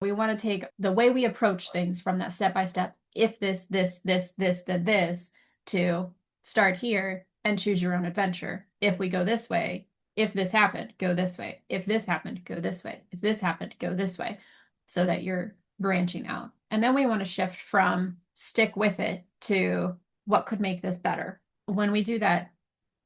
We want to take the way we approach things from that step by step, if this, then this, to start here and choose your own adventure. If we go this way, if this happened, go this way. If this happened, go this way. If this happened, go this way, so that you're branching out. And then we want to shift from stick with it to what could make this better. When we do that,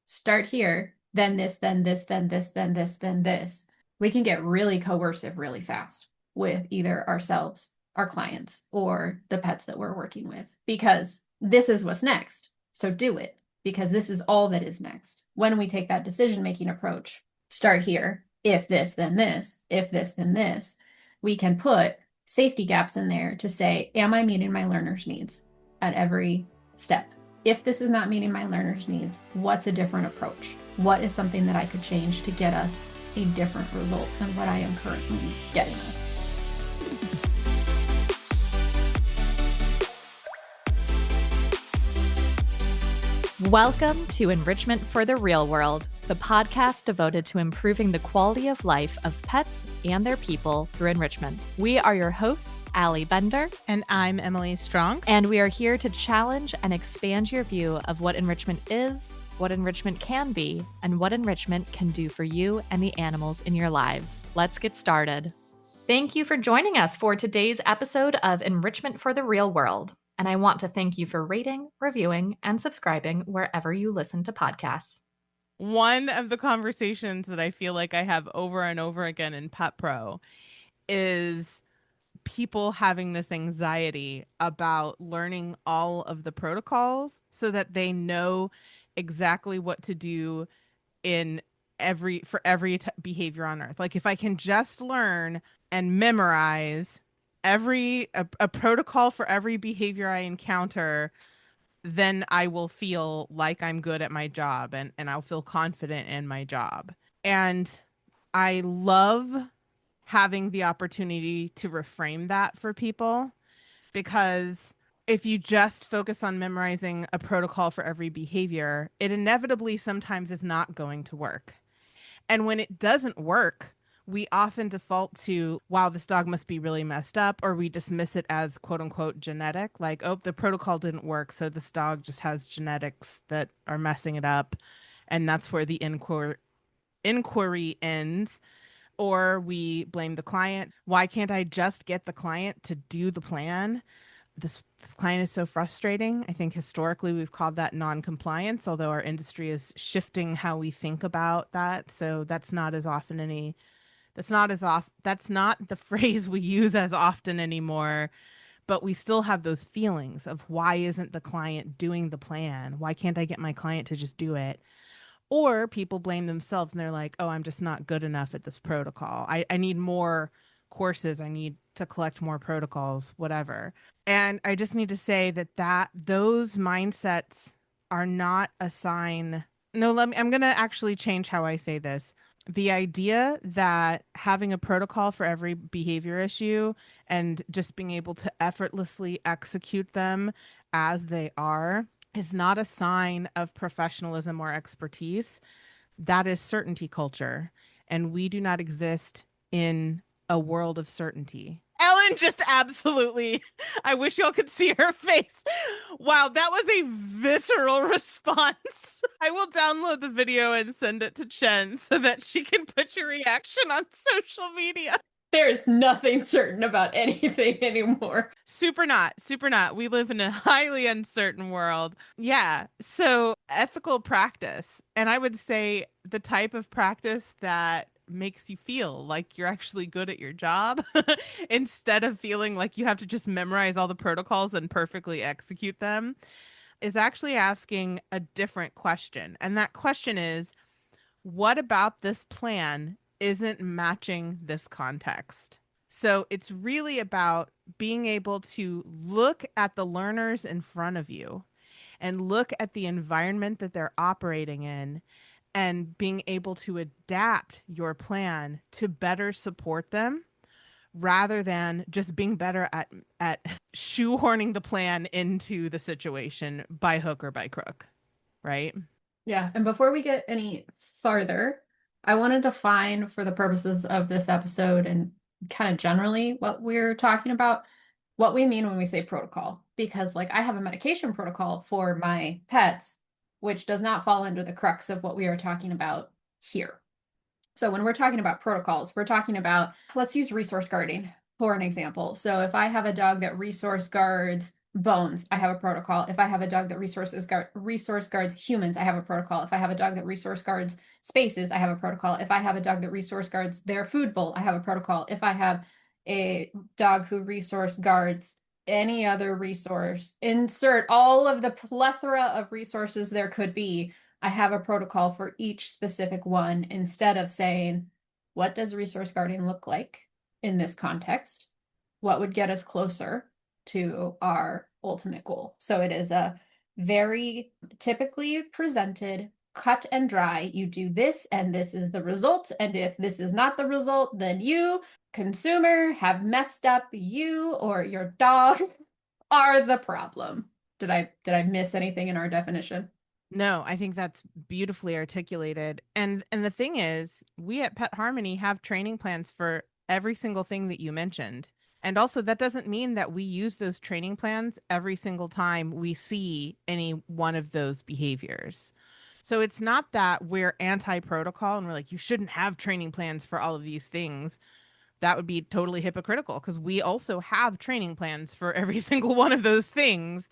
start here, then this, then this, then this, then this, then this, we can get really coercive really fast with either ourselves, our clients, or the pets that we're working with, because this is what's next. So do it, because this is all that is next. When we take that decision-making approach, start here, if this, then this, if this, then this, we can put safety gaps in there to say, am I meeting my learner's needs at every step? If this is not meeting my learner's needs, what's a different approach? What is something that I could change to get us a different result than what I am currently getting us? Welcome to Enrichment for the Real World, the podcast devoted to improving the quality of life of pets and their people through enrichment. We are your hosts, Allie Bender. And I'm Emily Strong. And we are here to challenge and expand your view of what enrichment is, what enrichment can be, and what enrichment can do for you and the animals in your lives. Let's get started. Thank you for joining us for today's episode of Enrichment for the Real World. And I want to thank you for rating, reviewing, and subscribing wherever you listen to podcasts. One of the conversations that I feel like I have over and over again in Pet Pro is people having this anxiety about learning all of the protocols so that they know exactly what to do for every behavior on earth. Like, if I can just learn and memorize a protocol for every behavior I encounter, then I will feel like I'm good at my job and I'll feel confident in my job. And I love having the opportunity to reframe that for people, because if you just focus on memorizing a protocol for every behavior, it inevitably sometimes is not going to work. And when it doesn't work, we often default to, wow, this dog must be really messed up, or we dismiss it as quote unquote genetic, like, oh, the protocol didn't work, so this dog just has genetics that are messing it up. And that's where the inquiry ends. Or we blame the client. Why can't I just get the client to do the plan? This client is so frustrating. I think historically we've called that non-compliance, although our industry is shifting how we think about that. So that's not the phrase we use as often anymore, but we still have those feelings of, why isn't the client doing the plan? Why can't I get my client to just do it? Or people blame themselves and they're like, oh, I'm just not good enough at this protocol. I need more courses. I need to collect more protocols, whatever. And I just need to say that those mindsets are not a sign. No, I'm going to actually change how I say this. The idea that having a protocol for every behavior issue and just being able to effortlessly execute them as they are is not a sign of professionalism or expertise. That is certainty culture. And we do not exist in a world of certainty. Ellen just absolutely, I wish y'all could see her face. Wow, that was a visceral response. I will download the video and send it to Chen so that she can put your reaction on social media. There's nothing certain about anything anymore. Super not. We live in a highly uncertain world. Yeah. So ethical practice. And I would say the type of practice that makes you feel like you're actually good at your job instead of feeling like you have to just memorize all the protocols and perfectly execute them, is actually asking a different question. And that question is, what about this plan isn't matching this context? So it's really about being able to look at the learners in front of you and look at the environment that they're operating in, and being able to adapt your plan to better support them, rather than just being better at shoehorning the plan into the situation by hook or by crook, right? Yeah. And before we get any farther, I want to define, for the purposes of this episode and kind of generally what we're talking about, what we mean when we say protocol. Because, like, I have a medication protocol for my pets, which does not fall under the crux of what we are talking about here. So, when we're talking about protocols, we're talking about, let's use resource guarding for an example. So, if I have a dog that resource guards bones, I have a protocol. If I have a dog that resource guards humans, I have a protocol. If I have a dog that resource guards spaces, I have a protocol. If I have a dog that resource guards their food bowl, I have a protocol. If I have a dog who resource guards any other resource, insert all of the plethora of resources there could be, I have a protocol for each specific one instead of saying, what does resource guarding look like in this context? What would get us closer to our ultimate goal? So it is a very typically presented cut and dry. You do this, and this is the result. And if this is not the result, then you, consumer, have messed up. You or your dog are the problem. Did I miss anything in our definition? No, I think that's beautifully articulated. And the thing is, we at Pet Harmony have training plans for every single thing that you mentioned. And also that doesn't mean that we use those training plans every single time we see any one of those behaviors. So it's not that we're anti-protocol and we're like, you shouldn't have training plans for all of these things. That would be totally hypocritical because we also have training plans for every single one of those things,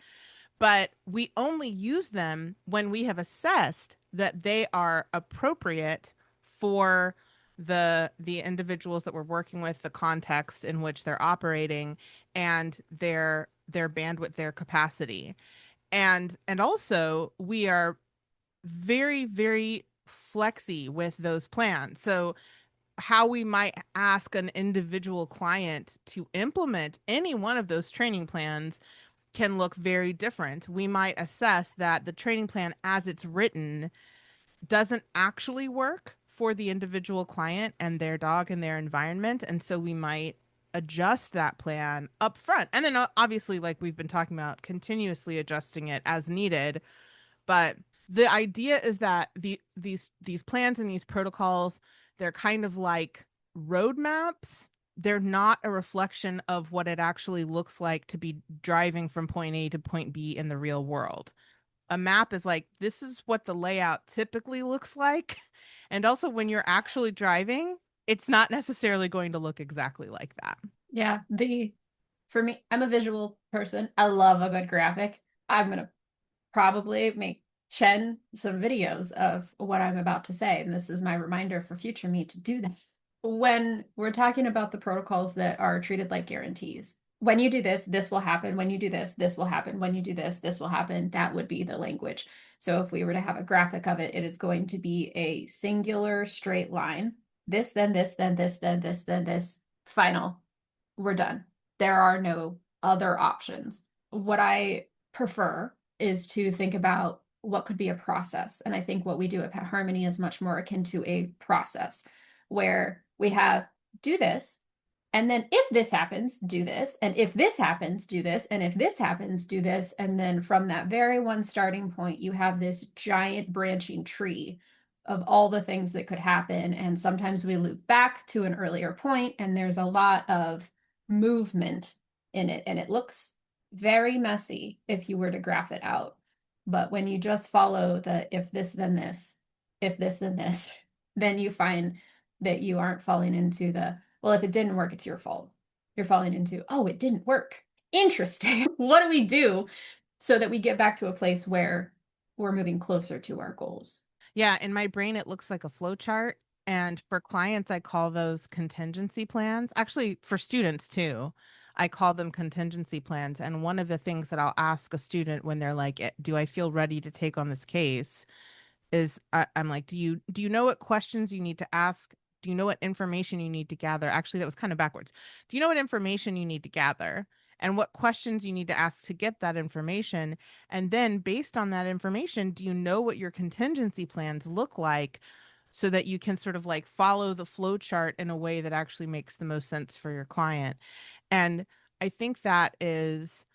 but we only use them when we have assessed that they are appropriate for the individuals that we're working with, the context in which they're operating, and their bandwidth, their capacity. And also we are very, very flexy with those plans. So how we might ask an individual client to implement any one of those training plans can look very different. We might assess that the training plan as it's written doesn't actually work for the individual client and their dog and their environment. And so we might adjust that plan up front. And then obviously, like we've been talking about, continuously adjusting it as needed. But the idea is that these plans and these protocols, they're kind of like roadmaps. They're not a reflection of what it actually looks like to be driving from point A to point B in the real world. A map is like, this is what the layout typically looks like. And also, when you're actually driving, it's not necessarily going to look exactly like that. Yeah, for me, I'm a visual person. I love a good graphic. I'm gonna probably make Chen some videos of what I'm about to say, and this is my reminder for future me to do this. When we're talking about the protocols that are treated like guarantees, when you do this, this will happen. When you do this, this will happen. When you do this, this will happen. That would be the language. So if we were to have a graphic of it, it is going to be a singular straight line. This, then this, then this, then this, then this. Final. We're done. There are no other options. What I prefer is to think about what could be a process. And I think what we do at Pet Harmony is much more akin to a process where we have do this. And then if this happens, do this. And if this happens, do this. And if this happens, do this. And then from that very one starting point, you have this giant branching tree of all the things that could happen. And sometimes we loop back to an earlier point, and there's a lot of movement in it. And it looks very messy if you were to graph it out. But when you just follow the if this, then this, if this, then this, then you find that you aren't falling into the, well, if it didn't work, it's your fault. You're falling into, oh, it didn't work. Interesting. What do we do so that we get back to a place where we're moving closer to our goals? Yeah, in my brain, it looks like a flow chart. And for clients, I call those contingency plans. Actually, for students too, I call them contingency plans. And one of the things that I'll ask a student when they're like, do I feel ready to take on this case? Is I'm like, do you know what questions you need to ask? Do you know what information you need to gather? Actually, that was kind of backwards. Do you know what information you need to gather? And what questions you need to ask to get that information? And then based on that information, do you know what your contingency plans look like so that you can sort of like follow the flow chart in a way that actually makes the most sense for your client? And I think that is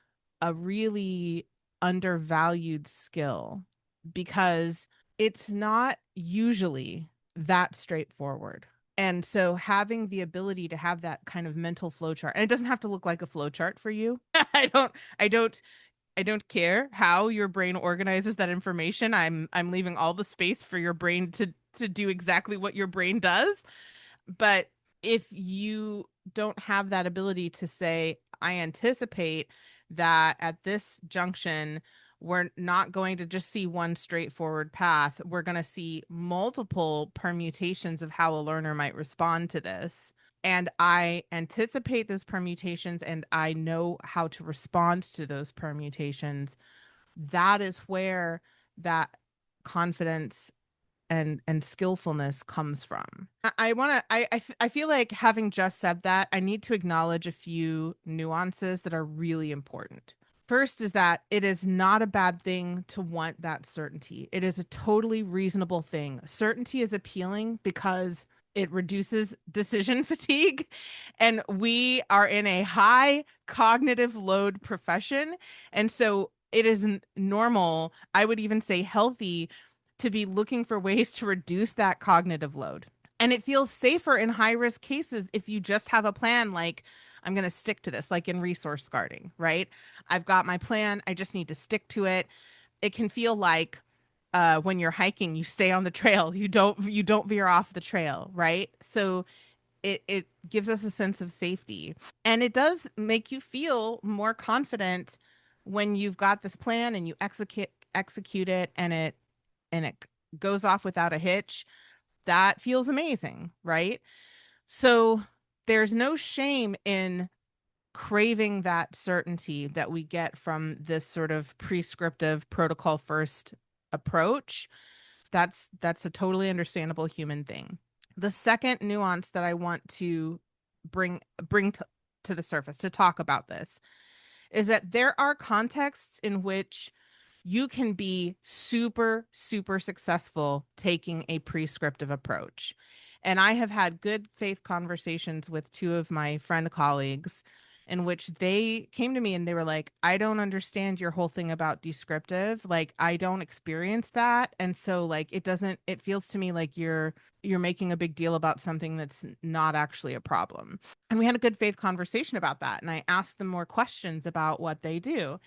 a really undervalued skill because it's not usually that straightforward. And so having the ability to have that kind of mental flow chart, and it doesn't have to look like a flow chart for you. I don't I don't care how your brain organizes that information. I'm leaving all the space for your brain to do exactly what your brain does. But if you don't have that ability to say, I anticipate that at this junction, we're not going to just see one straightforward path. We're going to see multiple permutations of how a learner might respond to this. And I anticipate those permutations and I know how to respond to those permutations. That is where that confidence and skillfulness comes from. I want to I feel like having just said that, I need to acknowledge a few nuances that are really important. First is that it is not a bad thing to want that certainty. It is a totally reasonable thing. Certainty is appealing because it reduces decision fatigue. And we are in a high cognitive load profession. And so it is normal, I would even say healthy, to be looking for ways to reduce that cognitive load. And it feels safer in high risk cases if you just have a plan like, I'm going to stick to this, like in resource guarding, right? I've got my plan. I just need to stick to it. It can feel like when you're hiking, you stay on the trail. You don't veer off the trail, right? So it gives us a sense of safety, and it does make you feel more confident when you've got this plan and you execute it, and it goes off without a hitch. That feels amazing, right? So there's no shame in craving that certainty that we get from this sort of prescriptive protocol first approach. That's a totally understandable human thing. The second nuance that I want to bring to the surface to talk about this is that there are contexts in which you can be super, super successful taking a prescriptive approach. And I have had good faith conversations with two of my friend colleagues in which they came to me and they were like, I don't understand your whole thing about descriptive. Like, I don't experience that. And so like it feels to me like you're making a big deal about something that's not actually a problem. And we had a good faith conversation about that. And I asked them more questions about what they do.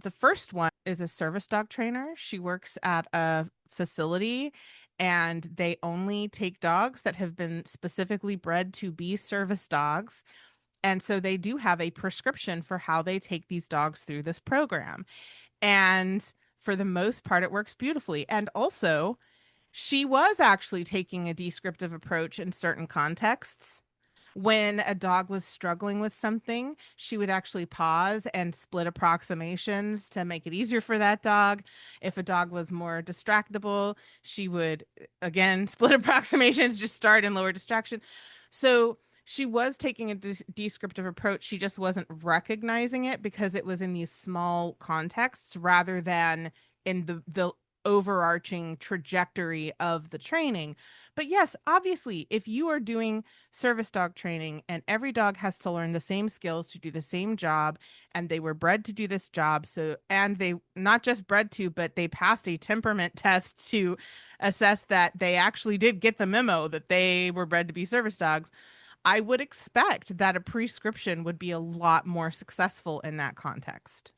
The first one is a service dog trainer. She works at a facility and they only take dogs that have been specifically bred to be service dogs. And so they do have a prescription for how they take these dogs through this program. And for the most part, it works beautifully. And also, she was actually taking a descriptive approach in certain contexts. When a dog was struggling with something, she would actually pause and split approximations to make it easier for that dog. If a dog was more distractible, she would, again, split approximations, just start in lower distraction. So she was taking a descriptive approach. She just wasn't recognizing it because it was in these small contexts rather than in the overarching trajectory of the training. But yes, obviously, if you are doing service dog training and every dog has to learn the same skills to do the same job, and they were bred to do this job, so and they not just bred to, but they passed a temperament test to assess that they actually did get the memo that they were bred to be service dogs, I would expect that a prescription would be a lot more successful in that context.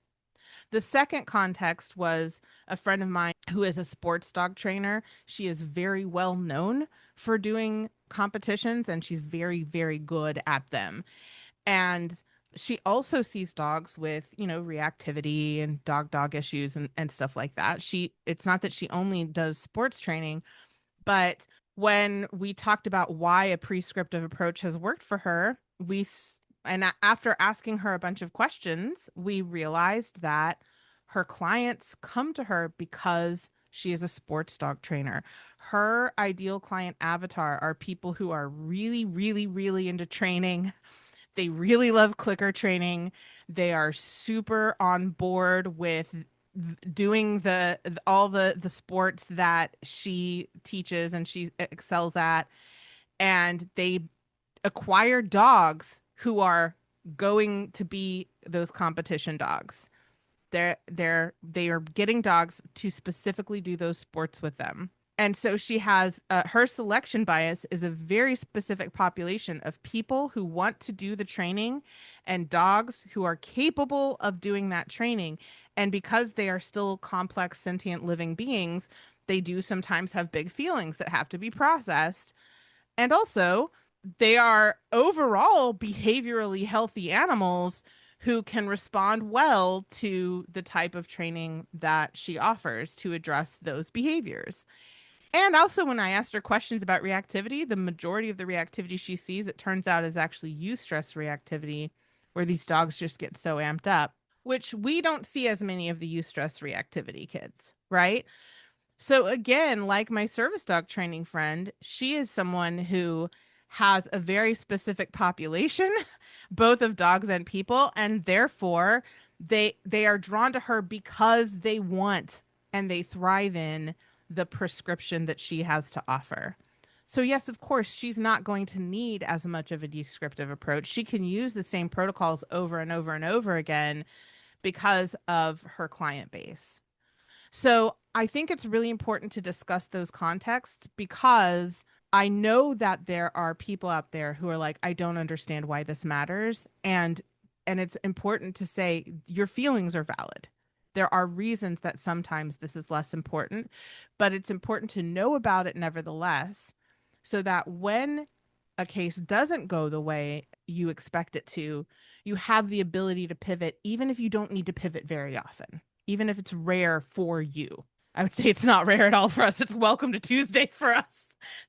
The second context was a friend of mine who is a sports dog trainer. She is very well known for doing competitions and she's very, very good at them. And she also sees dogs with, reactivity and dog issues and stuff like that. It's not that she only does sports training, but when we talked about why a prescriptive approach has worked for her, after asking her a bunch of questions, we realized that her clients come to her because she is a sports dog trainer. Her ideal client avatar are people who are really, really, really into training. They really love clicker training. They are super on board with doing all the sports that she teaches and she excels at, and they acquire dogs who are going to be those competition dogs. They are getting dogs to specifically do those sports with them. And so she has her selection bias is a very specific population of people who want to do the training and dogs who are capable of doing that training. And because they are still complex, sentient living beings, they do sometimes have big feelings that have to be processed. And also, they are overall behaviorally healthy animals who can respond well to the type of training that she offers to address those behaviors. And also, when I asked her questions about reactivity, the majority of the reactivity she sees, it turns out, is actually eustress reactivity, where these dogs just get so amped up, which we don't see as many of the eustress reactivity kids, right? So again, like my service dog training friend, she is someone who has a very specific population, both of dogs and people, and therefore they are drawn to her because they want and they thrive in the prescription that she has to offer. So yes, of course, she's not going to need as much of a descriptive approach. She can use the same protocols over and over and over again because of her client base. So I think it's really important to discuss those contexts because I know that there are people out there who are like, I don't understand why this matters. And it's important to say your feelings are valid. There are reasons that sometimes this is less important, but it's important to know about it nevertheless, so that when a case doesn't go the way you expect it to, you have the ability to pivot, even if you don't need to pivot very often, even if it's rare for you. I would say it's not rare at all for us. It's welcome to Tuesday for us.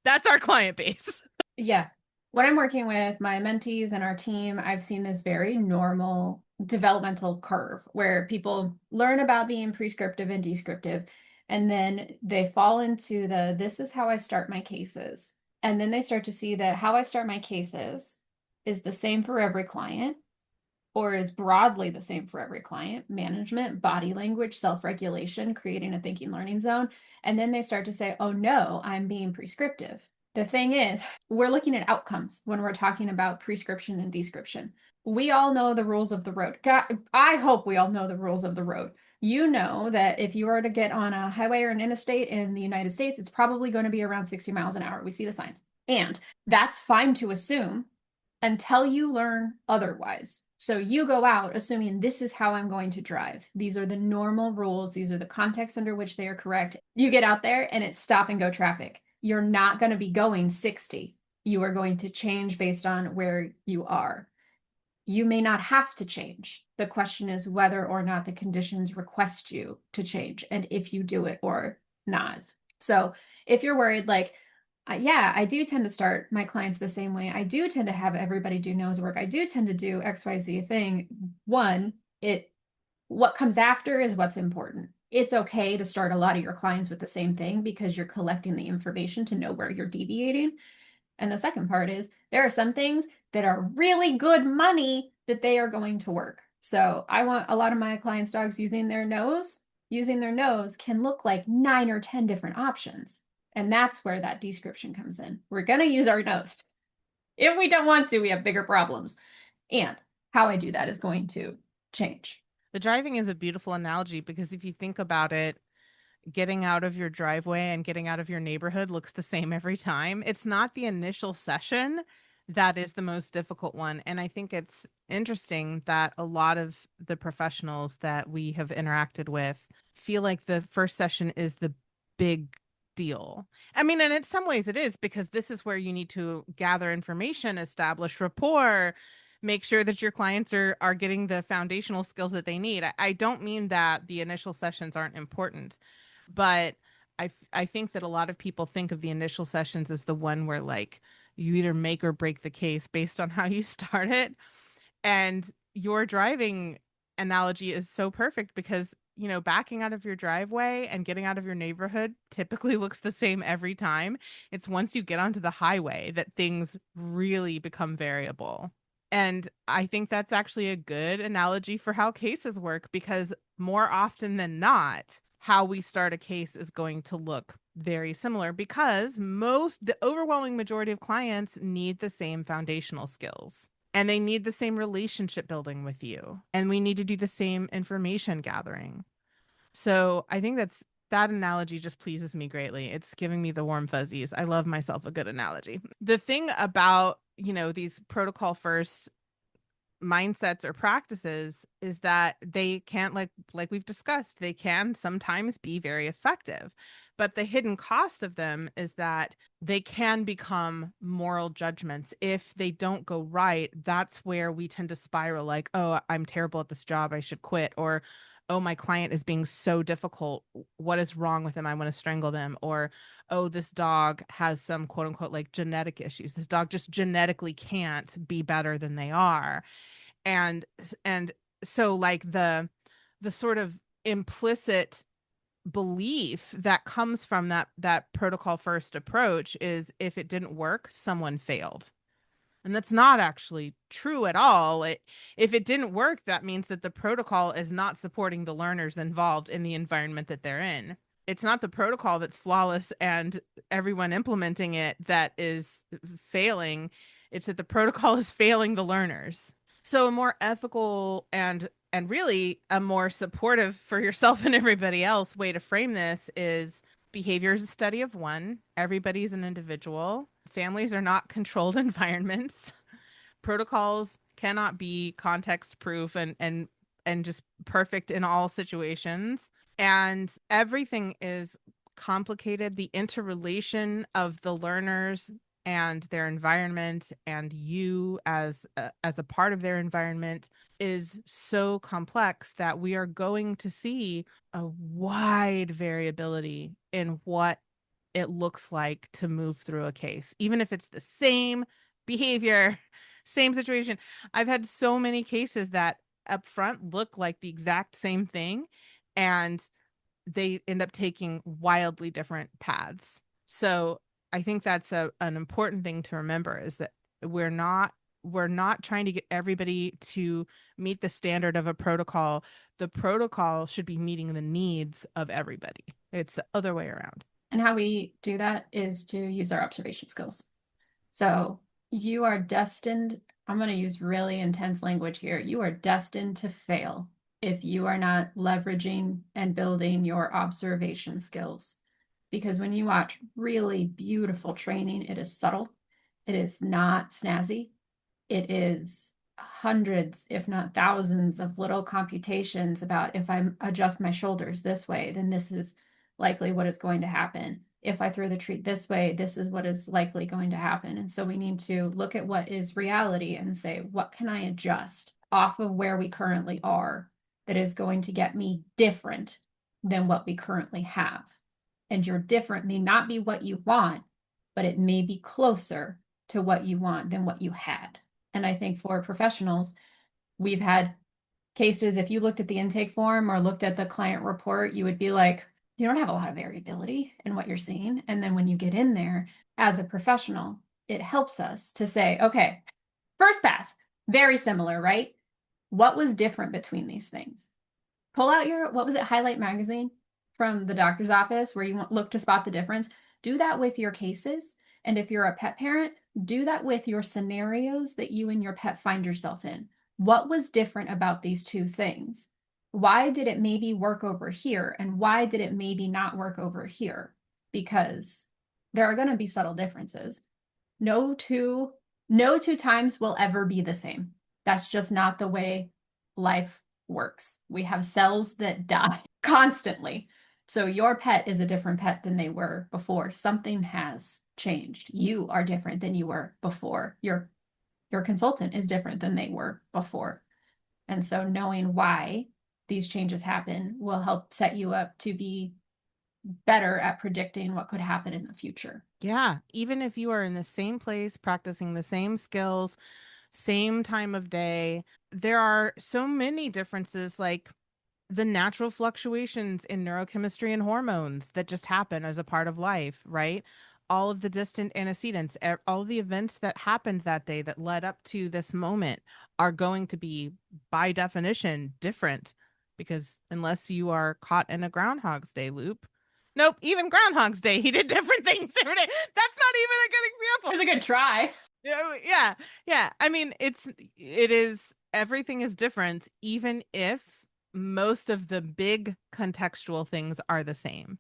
That's our client base. Yeah. When I'm working with my mentees and our team, I've seen this very normal developmental curve where people learn about being prescriptive and descriptive, and then they fall into the this is how I start my cases. And then they start to see that how I start my cases is the same for every client or is broadly the same for every client: management, body language, self regulation, creating a thinking learning zone. And then they start to say, oh no, I'm being prescriptive. The thing is, we're looking at outcomes when we're talking about prescription and description. We all know the rules of the road. God, I hope we all know the rules of the road. You know that if you are to get on a highway or an interstate in the United States, it's probably going to be around 60 miles an hour. We see the signs. And that's fine to assume until you learn otherwise. So you go out assuming this is how I'm going to drive. These are the normal rules. These are the contexts under which they are correct. You get out there and it's stop and go traffic. You're not going to be going 60. You are going to change based on where you are. You may not have to change. The question is whether or not the conditions request you to change and if you do it or not. So if you're worried, like, yeah, I do tend to start my clients the same way. I do tend to have everybody do nose work. I do tend to do XYZ thing. One, what comes after is what's important. It's okay to start a lot of your clients with the same thing because you're collecting the information to know where you're deviating. And the second part is there are some things that are really good money that they are going to work. So I want a lot of my clients' dogs using their nose. Using their nose can look like 9 or 10 different options. And that's where that description comes in. We're going to use our nose. If we don't want to, we have bigger problems. And how I do that is going to change. The driving is a beautiful analogy because if you think about it, getting out of your driveway and getting out of your neighborhood looks the same every time. It's not the initial session that is the most difficult one. And I think it's interesting that a lot of the professionals that we have interacted with feel like the first session is the big deal. I mean, and in some ways it is because this is where you need to gather information, establish rapport, make sure that your clients are getting the foundational skills that they need. I don't mean that the initial sessions aren't important, but I think that a lot of people think of the initial sessions as the one where like you either make or break the case based on how you start it. And your driving analogy is so perfect because, you know, backing out of your driveway and getting out of your neighborhood typically looks the same every time. It's once you get onto the highway that things really become variable. And I think that's actually a good analogy for how cases work because more often than not, how we start a case is going to look very similar because the overwhelming majority of clients need the same foundational skills and they need the same relationship building with you. And we need to do the same information gathering. So I think that's That analogy just pleases me greatly. It's giving me the warm fuzzies. I love myself a good analogy. The thing about, these protocol first mindsets or practices is that they can't, like we've discussed, they can sometimes be very effective, but the hidden cost of them is that they can become moral judgments. If they don't go right, that's where we tend to spiral, like, oh, I'm terrible at this job, I should quit, or oh, my client is being so difficult, what is wrong with them, I want to strangle them, or oh, this dog has some quote unquote like genetic issues, this dog just genetically can't be better than they are. And so like the sort of implicit belief that comes from that protocol first approach is, if it didn't work, someone failed. And that's not actually true at all. If it didn't work, that means that the protocol is not supporting the learners involved in the environment that they're in. It's not the protocol that's flawless and everyone implementing it that is failing. It's that the protocol is failing the learners. So a more ethical and really a more supportive for yourself and everybody else way to frame this is, behavior is a study of one. Everybody's an individual. Families are not controlled environments. Protocols cannot be context proof and just perfect in all situations. And everything is complicated. The interrelation of the learners and their environment and you as a part of their environment is so complex that we are going to see a wide variability in what it looks like to move through a case, even if it's the same behavior, same situation. I've had so many cases that up front look like the exact same thing, and they end up taking wildly different paths. So I think that's an important thing to remember, is that we're not trying to get everybody to meet the standard of a protocol. The protocol should be meeting the needs of everybody. It's the other way around. And how we do that is to use our observation skills. So you are destined, I'm going to use really intense language here. You are destined to fail if you are not leveraging and building your observation skills. Because when you watch really beautiful training, it is subtle, it is not snazzy, it is hundreds, if not thousands, of little computations about, if I adjust my shoulders this way, then this is likely what is going to happen. If I throw the treat this way, this is what is likely going to happen. And so we need to look at what is reality and say, what can I adjust off of where we currently are that is going to get me different than what we currently have? And your different may not be what you want, but it may be closer to what you want than what you had. And I think for professionals, we've had cases, if you looked at the intake form or looked at the client report, you would be like, you don't have a lot of variability in what you're seeing. And then when you get in there as a professional, it helps us to say, okay, first pass, very similar, right? What was different between these things? Pull out your, what was it, Highlight Magazine from the doctor's office where you look to spot the difference. Do that with your cases. And if you're a pet parent, do that with your scenarios that you and your pet find yourself in. What was different about these two things? Why did it maybe work over here? And why did it maybe not work over here? Because there are going to be subtle differences. No two times will ever be the same. That's just not the way life works. We have cells that die constantly. So your pet is a different pet than they were before. Something has changed. You are different than you were before. Your consultant is different than they were before. And so knowing why these changes happen will help set you up to be better at predicting what could happen in the future. Yeah, even if you are in the same place, practicing the same skills, same time of day, there are so many differences, like the natural fluctuations in neurochemistry and hormones that just happen as a part of life, right? All of the distant antecedents, all of the events that happened that day that led up to this moment are going to be, by definition, different, because unless you are caught in a Groundhog's Day loop, nope, even Groundhog's Day, he did different things every day. That's not even a good example. It's a good try. Yeah. I mean, it is, everything is different, even if most of the big contextual things are the same.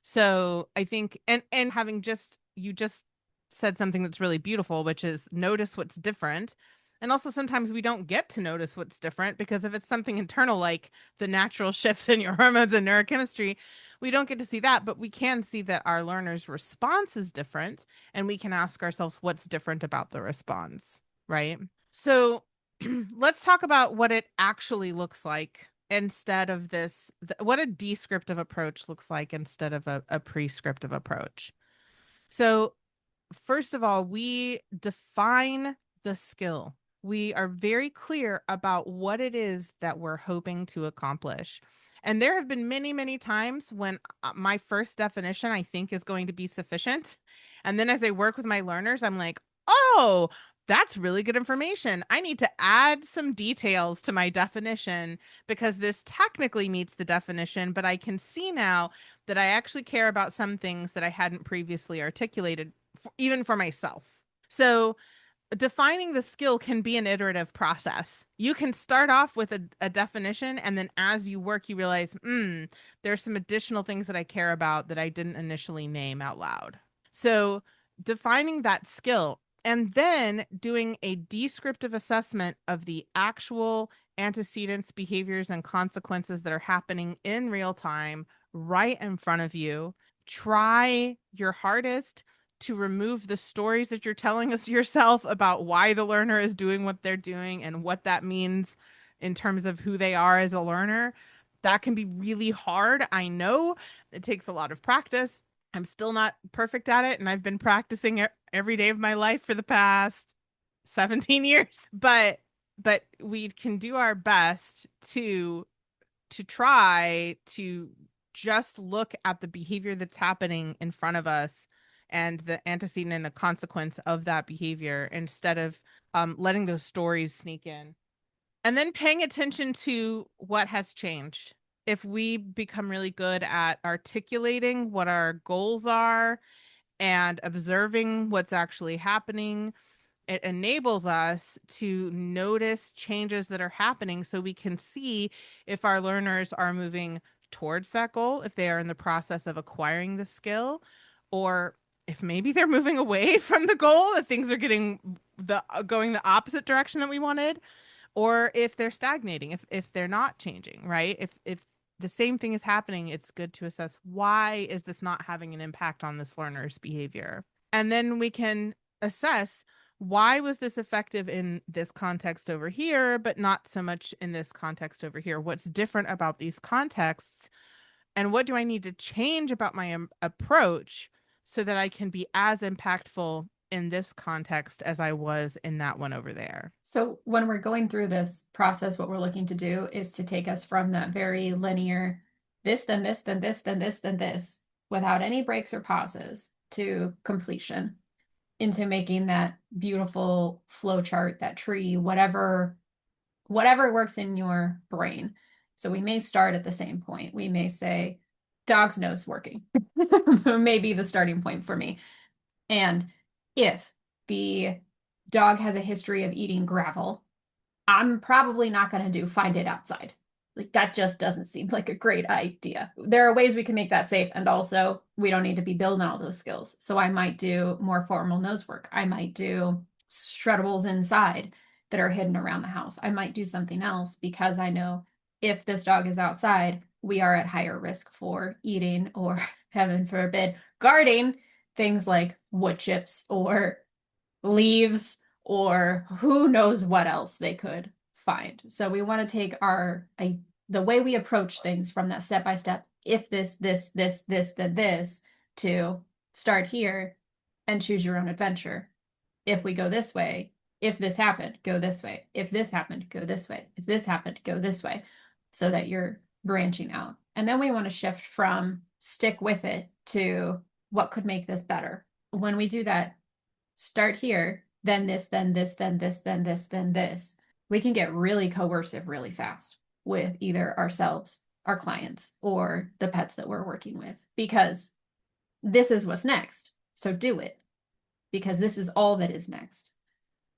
So I think, and having just, you just said something that's really beautiful, which is notice what's different. And also sometimes we don't get to notice what's different because if it's something internal, like the natural shifts in your hormones and neurochemistry, we don't get to see that, but we can see that our learner's response is different, and we can ask ourselves what's different about the response, right? So let's talk about what it actually looks like instead of this, what a descriptive approach looks like instead of a prescriptive approach. So first of all, we define the skill. We are very clear about what it is that we're hoping to accomplish. And there have been many, many times when my first definition I think is going to be sufficient. And then as I work with my learners, I'm like, oh, that's really good information. I need to add some details to my definition because this technically meets the definition, but I can see now that I actually care about some things that I hadn't previously articulated, even for myself. So defining the skill can be an iterative process. You can start off with a definition, and then as you work, you realize, there's some additional things that I care about that I didn't initially name out loud. So defining that skill and then doing a descriptive assessment of the actual antecedents, behaviors, and consequences that are happening in real time right in front of you. Try your hardest to remove the stories that you're telling us yourself about why the learner is doing what they're doing and what that means in terms of who they are as a learner. That can be really hard. I know it takes a lot of practice. I'm still not perfect at it, and I've been practicing every day of my life for the past 17 years. But we can do our best to try to just look at the behavior that's happening in front of us and the antecedent and the consequence of that behavior instead of letting those stories sneak in. And then paying attention to what has changed. If we become really good at articulating what our goals are and observing what's actually happening, it enables us to notice changes that are happening so we can see if our learners are moving towards that goal, if they are in the process of acquiring the skill, or if maybe they're moving away from the goal, that things are getting going the opposite direction that we wanted, or if they're stagnating, if they're not changing, right? If the same thing is happening, it's good to assess why is this not having an impact on this learner's behavior. And then we can assess why was this effective in this context over here, but not so much in this context over here? What's different about these contexts? And what do I need to change about my approach so that I can be as impactful in this context as I was in that one over there? So when we're going through this process, what we're looking to do is to take us from that very linear, this, then this, then this, then this, then this, without any breaks or pauses to completion, into making that beautiful flow chart, that tree, whatever works in your brain. So we may start at the same point. We may say, dog's nose working, may be the starting point for me. And if the dog has a history of eating gravel, I'm probably not going to do find it outside. Like that just doesn't seem like a great idea. There are ways we can make that safe, and also we don't need to be building all those skills. So I might do more formal nose work. I might do shreddables inside that are hidden around the house. I might do something else because I know if this dog is outside, we are at higher risk for eating or, heaven forbid, guarding things like wood chips or leaves or who knows what else they could find. So we want to take the way we approach things from that step by step, if this, then this, to start here and choose your own adventure. If we go this way, if this happened, go this way. If this happened, go this way. If this happened, go this way, so that you're branching out. And then we want to shift from stick with it to what could make this better. When we do that, start here, then this, then this, then this, then this, then this, we can get really coercive really fast with either ourselves, our clients, or the pets that we're working with, because this is what's next. So do it, because this is all that is next.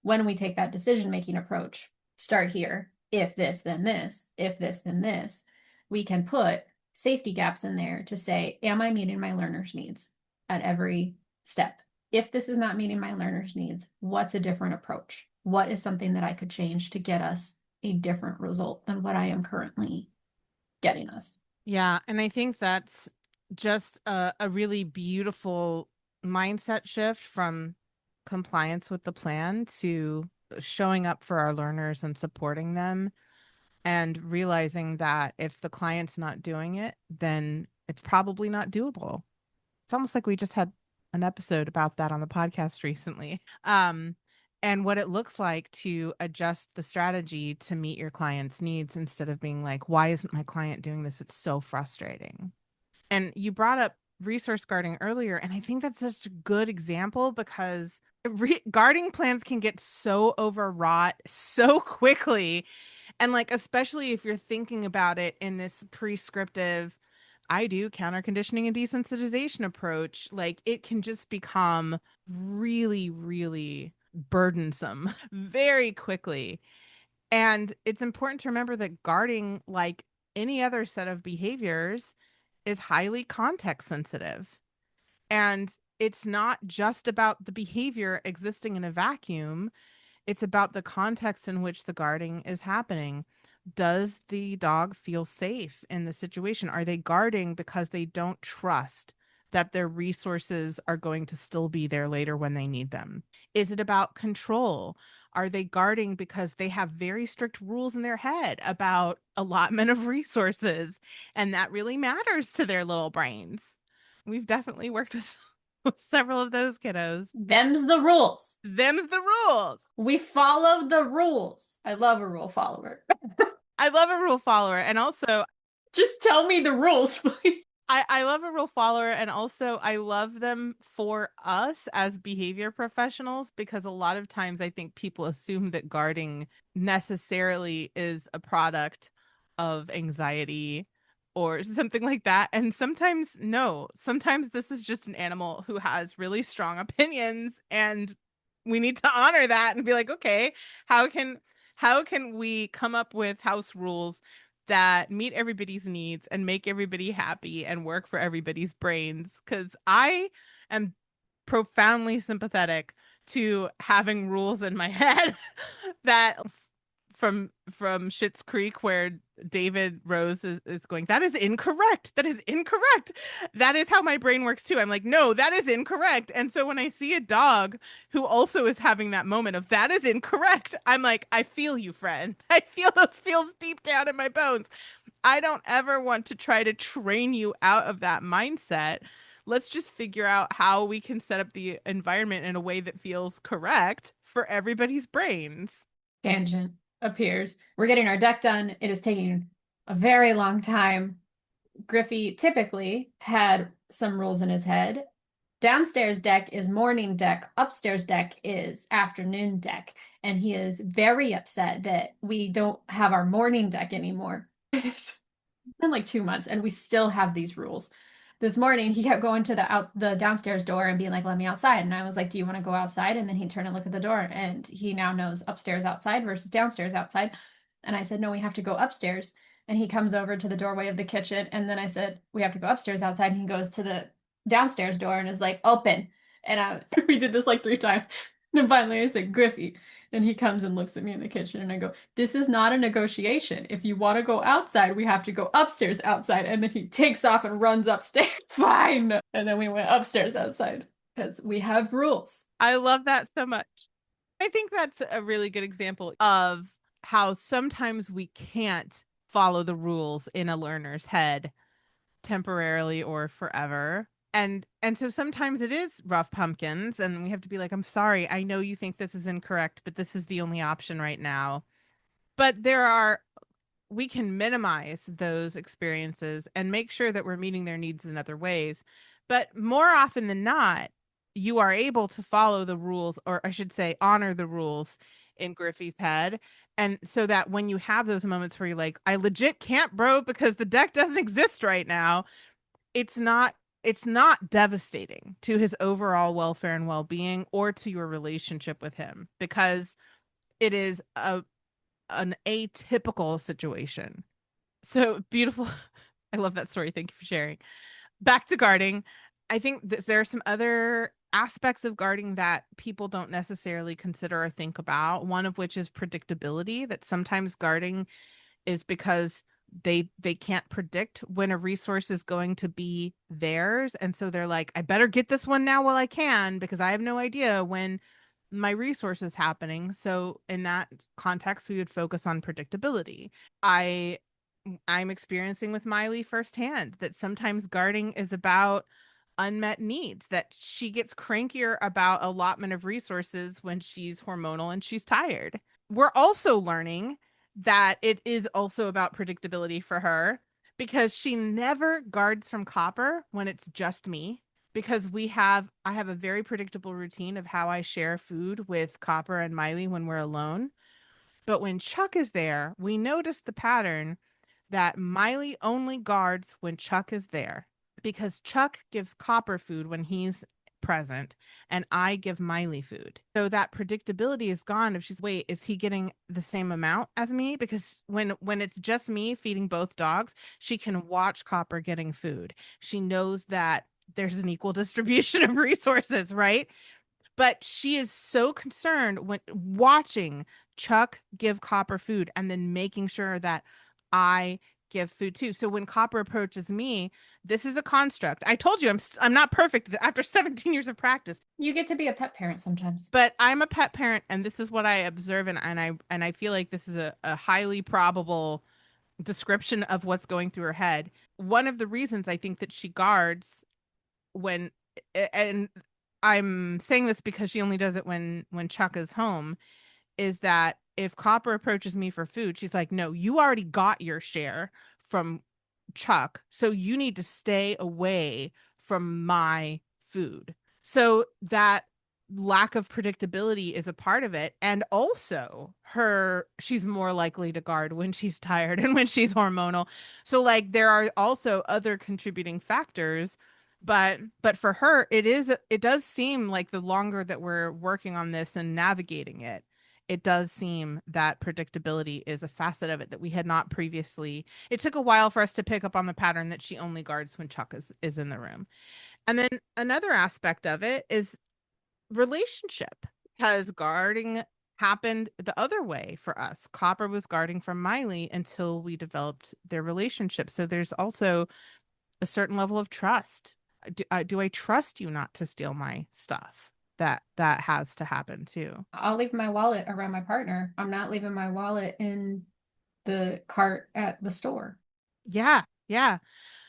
When we take that decision-making approach, start here. if this, then this, if this, then this, we can put safety gaps in there to say, am I meeting my learner's needs at every step? If this is not meeting my learner's needs, what's a different approach? What is something that I could change to get us a different result than what I am currently getting us? Yeah, and I think that's just a really beautiful mindset shift from compliance with the plan to showing up for our learners and supporting them and realizing that if the client's not doing it, then it's probably not doable. It's almost like we just had an episode about that on the podcast recently. And what it looks like to adjust the strategy to meet your client's needs instead of being like, why isn't my client doing this? It's so frustrating. And you brought up resource guarding earlier, and I think that's such a good example because guarding plans can get so overwrought so quickly. And like, especially if you're thinking about it in this prescriptive, I do counter conditioning and desensitization approach, like it can just become really, really burdensome very quickly. And it's important to remember that guarding, like any other set of behaviors, is highly context sensitive. And it's not just about the behavior existing in a vacuum, it's about the context in which the guarding is happening. Does the dog feel safe in the situation? Are they guarding because they don't trust that their resources are going to still be there later when they need them? Is it about control? Are they guarding because they have very strict rules in their head about allotment of resources? And that really matters to their little brains. We've definitely worked with several of those kiddos. Them's the rules. Them's the rules. We followed the rules. I love a rule follower. I love a rule follower. And also, Just tell me the rules, please. I love a rule follower. And also, I love them for us as behavior professionals because a lot of times I think people assume that guarding necessarily is a product of anxiety or something like that. And sometimes, no, sometimes this is just an animal who has really strong opinions and we need to honor that and be like, okay, how can we come up with house rules that meet everybody's needs and make everybody happy and work for everybody's brains? Because I am profoundly sympathetic to having rules in my head that from Schitt's Creek where David Rose is going, that is incorrect. That is incorrect. That is how my brain works too. I'm like, no, that is incorrect. And so when I see a dog who also is having that moment of that is incorrect, I'm like, I feel you, friend. I feel those feels deep down in my bones. I don't ever want to try to train you out of that mindset. Let's just figure out how we can set up the environment in a way that feels correct for everybody's brains. Tangent appears. We're getting our deck done. It is taking a very long time. Griffey typically had some rules in his head. Downstairs deck is morning deck. Upstairs deck is afternoon deck. And he is very upset that we don't have our morning deck anymore. It's been like 2 months and we still have these rules. This morning he kept going to the downstairs door and being like, let me outside. And I was like, do you want to go outside? And then he'd turn and look at the door and he now knows upstairs outside versus downstairs outside. And I said, no, we have to go upstairs. And he comes over to the doorway of the kitchen. And then I said, we have to go upstairs outside. And he goes to the downstairs door and is like, open. And we did this like 3 times. Then finally I said, Griffey. And he comes and looks at me in the kitchen and I go, this is not a negotiation. If you want to go outside, we have to go upstairs outside. And then he takes off and runs upstairs. Fine. And then we went upstairs outside because we have rules. I love that so much. I think that's a really good example of how sometimes we can't follow the rules in a learner's head temporarily or forever. And so sometimes it is rough pumpkins and we have to be like, I'm sorry, I know you think this is incorrect, but this is the only option right now. But we can minimize those experiences and make sure that we're meeting their needs in other ways. But more often than not, you are able to follow the rules, or I should say, honor the rules in Griffey's head. And so that when you have those moments where you're like, I legit can't, bro, because the deck doesn't exist right now, it's not devastating to his overall welfare and well-being or to your relationship with him, because it is an atypical situation. So beautiful. I love that story. Thank you for sharing. Back to guarding. I think there are some other aspects of guarding that people don't necessarily consider or think about. One of which is predictability, that sometimes guarding is because they can't predict when a resource is going to be theirs. And so they're like, I better get this one now while I can because I have no idea when my resource is happening. So in that context, we would focus on predictability. I I'm experiencing with Miley firsthand that sometimes guarding is about unmet needs, that she gets crankier about allotment of resources when she's hormonal and she's tired. We're also learning that it is also about predictability for her because she never guards from Copper when it's just me. Because I have a very predictable routine of how I share food with Copper and Miley when we're alone. But when Chuck is there, we notice the pattern that Miley only guards when Chuck is there because Chuck gives Copper food when he's present and I give Miley food. So that predictability is gone if she's, wait, is he getting the same amount as me? Because when it's just me feeding both dogs, she can watch Copper getting food. She knows that there's an equal distribution of resources, right? But she is so concerned when watching Chuck give Copper food and then making sure that I give food too. So when Copper approaches me, this is a construct. I told you I'm not perfect after 17 years of practice, You get to be a pet parent sometimes. but I'm a pet parent and this is what I observe, and I feel like this is a highly probable description of what's going through her head. One of the reasons I think that she guards when and I'm saying this because she only does it when Chuck is home, is that if Copper approaches me for food, she's like, "No, you already got your share from Chuck, so you need to stay away from my food." So that lack of predictability is a part of it. And also she's more likely to guard when she's tired and when she's hormonal. So like there are also other contributing factors, but for her it does seem like the longer that we're working on this and navigating it, it does seem that predictability is a facet of it that we had not previously. It took a while for us to pick up on the pattern that she only guards when Chuck is in the room. And then another aspect of it is relationship, because guarding happened the other way for us. Copper was guarding from Miley until we developed their relationship. So there's also a certain level of trust. Do I trust you not to steal my stuff? That has to happen too. I'll leave my wallet around my partner. I'm not leaving my wallet in the cart at the store. Yeah, yeah.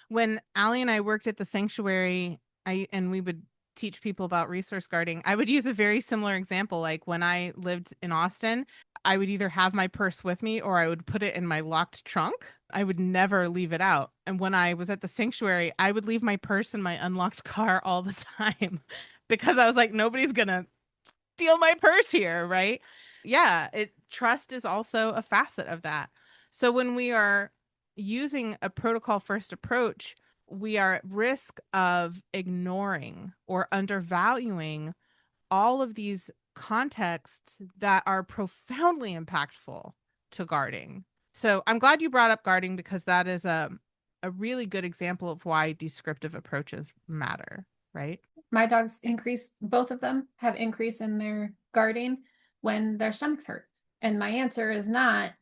When Allie and I worked at the sanctuary, and we would teach people about resource guarding, I would use a very similar example. Like when I lived in Austin, I would either have my purse with me or I would put it in my locked trunk. I would never leave it out. And when I was at the sanctuary, I would leave my purse in my unlocked car all the time because I was like, nobody's gonna steal my purse here, right? Yeah, it trust is also a facet of that. So when we are using a protocol first approach, we are at risk of ignoring or undervaluing all of these contexts that are profoundly impactful to guarding. So I'm glad you brought up guarding because that is a really good example of why descriptive approaches matter, right? My dogs both of them have increase in their guarding when their stomachs hurt. And my answer is not,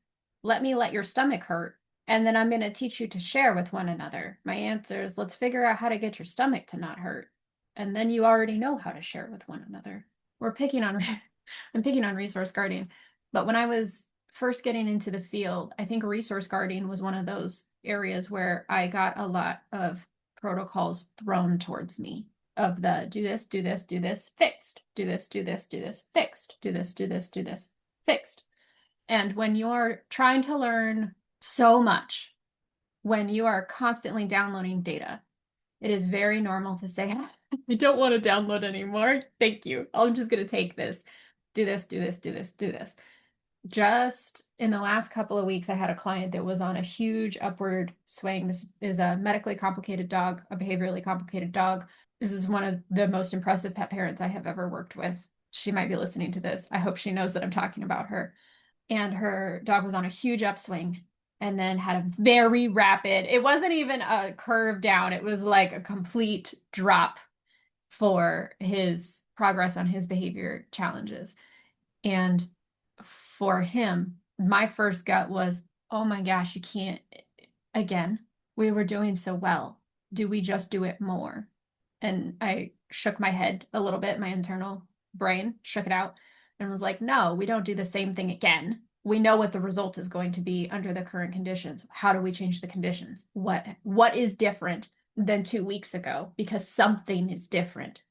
let me let your stomach hurt. And then I'm going to teach you to share with one another. My answer is, let's figure out how to get your stomach to not hurt. And then you already know how to share with one another. I'm picking on resource guarding. But when I was first getting into the field, I think resource guarding was one of those areas where I got a lot of protocols thrown towards me of the do this, do this, do this, fixed, do this, do this, do this, fixed, do this, do this, do this, fixed. And when you're trying to learn so much, when you are constantly downloading data, it is very normal to say, I don't want to download anymore. Thank you. I'm just going to take this. Do this, do this, do this, do this. Just in the last couple of weeks, I had a client that was on a huge upward swing. This is a medically complicated dog, a behaviorally complicated dog. This is one of the most impressive pet parents I have ever worked with. She might be listening to this. I hope she knows that I'm talking about her. and her dog was on a huge upswing and then had a very rapid, it wasn't even a curve down, it was like a complete drop for his progress on his behavior challenges. And for him, my first gut was, oh my gosh, you can't, again, we were doing so well. Do we just do it more? And I shook my head a little bit, my internal brain shook it out and was like, no, we don't do the same thing again. We know what the result is going to be under the current conditions. How do we change the conditions? What is different than 2 weeks ago? Because something is different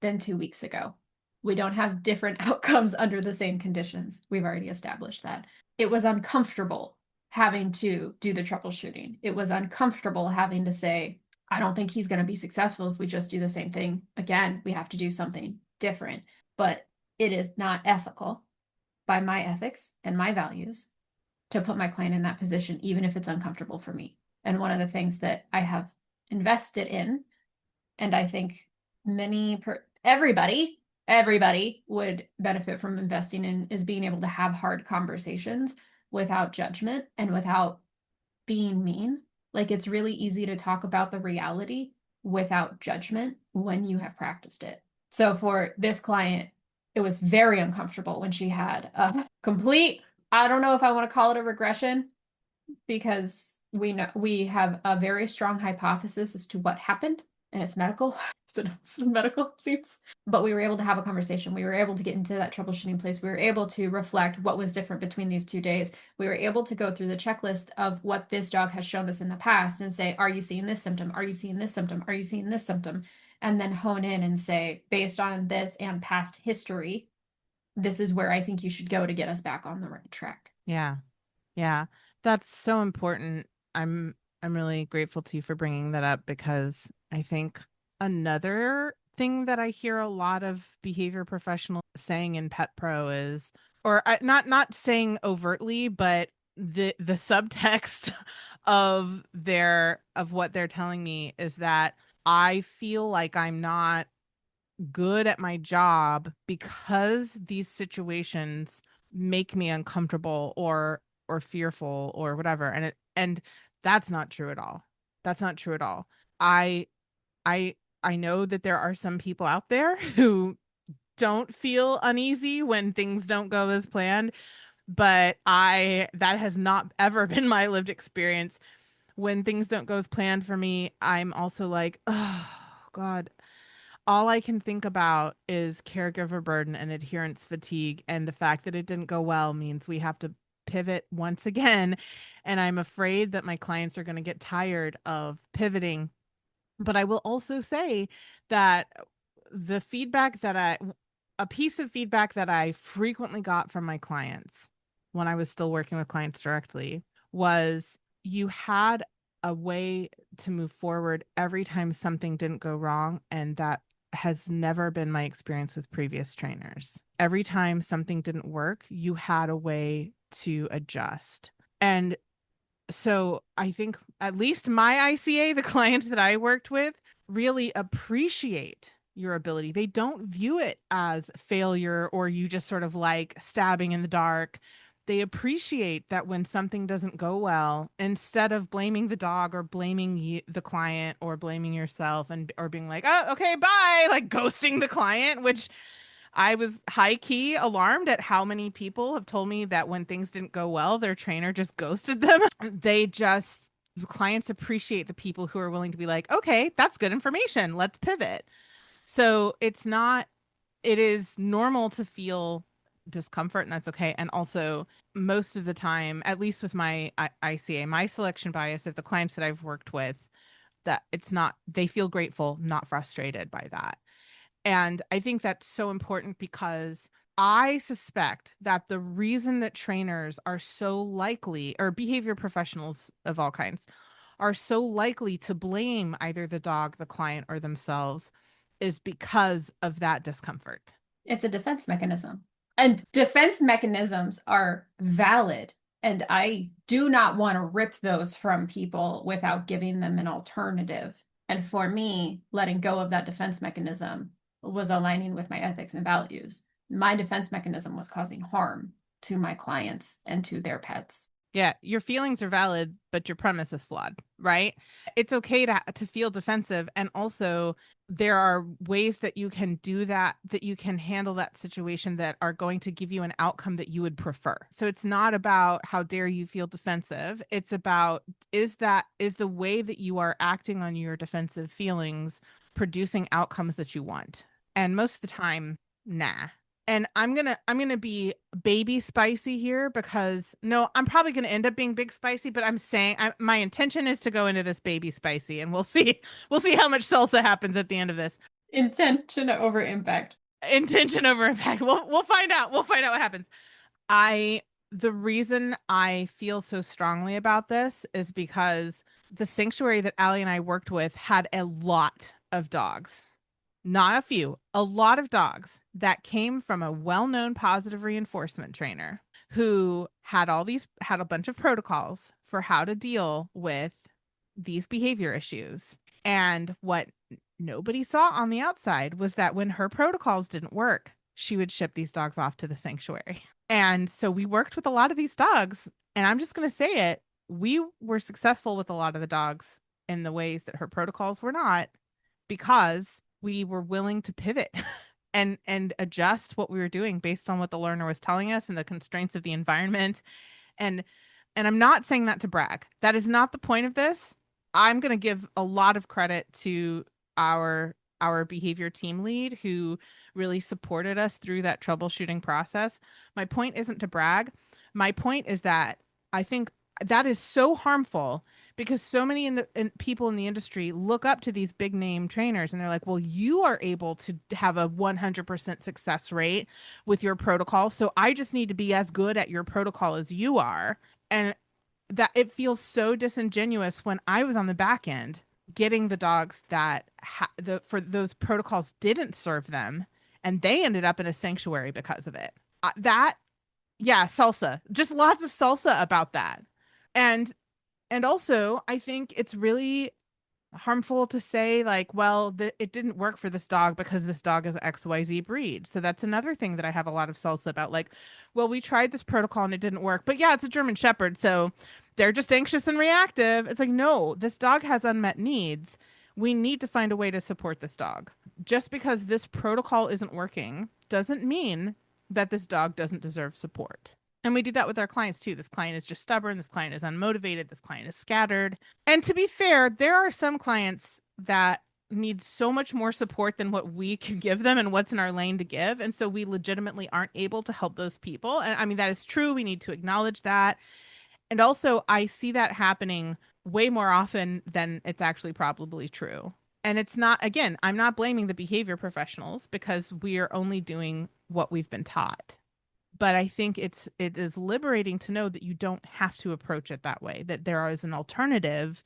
than 2 weeks ago. We don't have different outcomes under the same conditions. We've already established that. It was uncomfortable having to do the troubleshooting. It was uncomfortable having to say, I don't think he's going to be successful if we just do the same thing again. We have to do something different. But it is not ethical by my ethics and my values to put my client in that position, even if it's uncomfortable for me. And one of the things that I have invested in, and I think everybody would benefit from investing in, is being able to have hard conversations without judgment and without being mean. Like, it's really easy to talk about the reality without judgment when you have practiced it. So for this client, it was very uncomfortable when she had a complete, I don't know if I want to call it a regression, because we have a very strong hypothesis as to what happened, and it's medical. So this is medical, it seems. But we were able to have a conversation. We were able to get into that troubleshooting place. We were able to reflect what was different between these 2 days. We were able to go through the checklist of what this dog has shown us in the past and say, are you seeing this symptom? Are you seeing this symptom? Are you seeing this symptom? And then hone in and say, based on this and past history, this is where I think you should go to get us back on the right track. Yeah. Yeah. That's so important. I'm really grateful to you for bringing that up, because I think another thing that I hear a lot of behavior professionals saying in Pet Pro is, or not saying overtly, but the subtext of what they're telling me is that I feel like I'm not good at my job because these situations make me uncomfortable or fearful or whatever. And that's not true at all. That's not true at all. I I I know that there are some people out there who don't feel uneasy when things don't go as planned, but I that has not ever been my lived experience. When things don't go as planned for me, I'm also like, oh God, all I can think about is caregiver burden and adherence fatigue. And the fact that it didn't go well means we have to pivot once again. And I'm afraid that my clients are going to get tired of pivoting. But I will also say that the feedback that a piece of feedback that I frequently got from my clients when I was still working with clients directly was, you had a way to move forward every time something didn't go wrong. And that has never been my experience with previous trainers. Every time something didn't work, you had a way to adjust. And so I think at least my ICA, the clients that I worked with, really appreciate your ability. They don't view it as failure or you just sort of like stabbing in the dark. They appreciate that when something doesn't go well, instead of blaming the dog or blaming the client or blaming yourself and or being like, oh, okay, bye, like ghosting the client, which I was high key alarmed at how many people have told me that when things didn't go well, their trainer just ghosted them. The clients appreciate the people who are willing to be like, okay, that's good information. Let's pivot. So it is normal to feel discomfort, and that's okay. And also, most of the time, at least with my ICA, my selection bias of the clients that I've worked with, that it's not, they feel grateful, not frustrated by that. And I think that's so important, because I suspect that the reason that trainers are so likely, or behavior professionals of all kinds, are so likely to blame either the dog, the client, or themselves is because of that discomfort. It's a defense mechanism. And defense mechanisms are valid. And I do not want to rip those from people without giving them an alternative. And for me, letting go of that defense mechanism was aligning with my ethics and values. My defense mechanism was causing harm. to my clients and to their pets. Yeah, your feelings are valid, but your premise is flawed, right? It's okay to feel defensive, and also there are ways that you can do that, that you can handle that situation that are going to give you an outcome that you would prefer. So it's not about how dare you feel defensive. It's about, is the way that you are acting on your defensive feelings producing outcomes that you want? And most of the time, nah. And I'm gonna be baby spicy here, because no, I'm probably gonna end up being big spicy, but I'm saying my intention is to go into this baby spicy, and we'll see how much salsa happens at the end of this. Intention over impact. Intention over impact. We'll find out. We'll find out what happens. I The reason I feel so strongly about this is because the sanctuary that Allie and I worked with had a lot of dogs, not a few, a lot of dogs that came from a well-known positive reinforcement trainer who had a bunch of protocols for how to deal with these behavior issues. And what nobody saw on the outside was that when her protocols didn't work, she would ship these dogs off to the sanctuary. And so we worked with a lot of these dogs, and I'm just going to say it, we were successful with a lot of the dogs in the ways that her protocols were not, because we were willing to pivot and adjust what we were doing based on what the learner was telling us and the constraints of the environment. And I'm not saying that to brag. That is not the point of this. I'm going to give a lot of credit to our behavior team lead, who really supported us through that troubleshooting process. My point isn't to brag. My point is that I think that is so harmful, because so many people in the industry look up to these big name trainers, and they're like, well, you are able to have a 100% success rate with your protocol, so I just need to be as good at your protocol as you are. And that it feels so disingenuous when I was on the back end getting the dogs that for those protocols didn't serve them, and they ended up in a sanctuary because of it. That Yeah, salsa, just lots of salsa about that. And also, I think it's really harmful to say, like, well, it didn't work for this dog because this dog is XYZ breed. So that's another thing that I have a lot of salsa about. Like, well, we tried this protocol and it didn't work, but yeah, it's a German Shepherd, so they're just anxious and reactive. It's like, no, this dog has unmet needs. We need to find a way to support this dog. Just because this protocol isn't working doesn't mean that this dog doesn't deserve support. And we do that with our clients too. This client is just stubborn. This client is unmotivated. This client is scattered. And to be fair, there are some clients that need so much more support than what we can give them and what's in our lane to give. And so we legitimately aren't able to help those people. And I mean, that is true. We need to acknowledge that. And also, I see that happening way more often than it's actually probably true. And it's not, again, I'm not blaming the behavior professionals, because we are only doing what we've been taught. But I think it is liberating to know that you don't have to approach it that way, that there is an alternative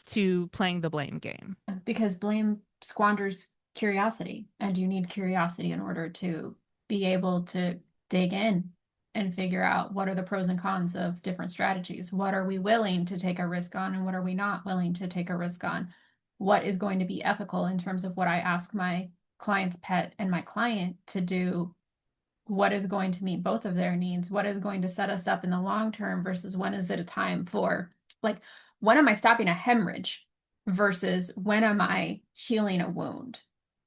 to playing the blame game. Because blame squanders curiosity, and you need curiosity in order to be able to dig in and figure out what are the pros and cons of different strategies. What are we willing to take a risk on, and what are we not willing to take a risk on? What is going to be ethical in terms of what I ask my client's pet and my client to do? What is going to meet both of their needs? What is going to set us up in the long term versus when is it a time for, like, when am I stopping a hemorrhage versus when am I healing a wound?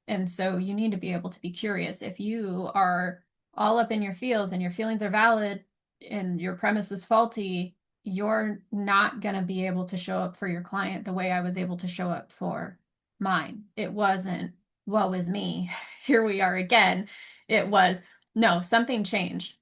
And so you need to be able to be curious. If you are all up in your feels and your feelings are valid and your premise is faulty, you're not going to be able to show up for your client the way I was able to show up for mine. It wasn't, woe is me, here we are again. It was, no, something changed.